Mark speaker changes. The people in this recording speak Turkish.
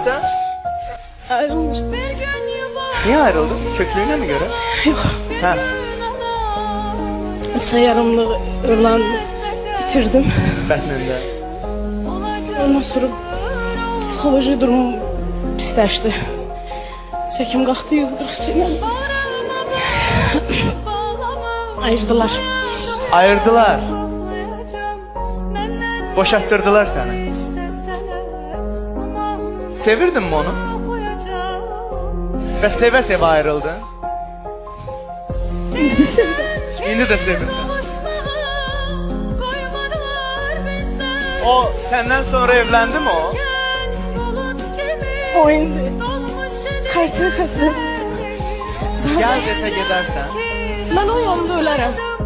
Speaker 1: sen?
Speaker 2: Ayrılmış.
Speaker 1: Niye ayrıldın? Köklüğüne mi göre?
Speaker 2: Yok.
Speaker 1: Ha.
Speaker 2: 3 ay yarımlık öğlen bitirdim.
Speaker 1: Bətnində.
Speaker 2: Ondan sonra psixoloji durumum pisləşdi. Çəkim qalxdı 140 ilə. Ayırdılar.
Speaker 1: Ayırdılar. Boşalttırdılar səni. Sevirdin mi onu? Və sevə-sevə ayrıldın. İndi də sevirsən. O senden sonra evlendi mi o?
Speaker 2: O indi. Xərtini xəstəsi.
Speaker 1: Gel dese gidersen.
Speaker 2: Mən o yolda ölərəm.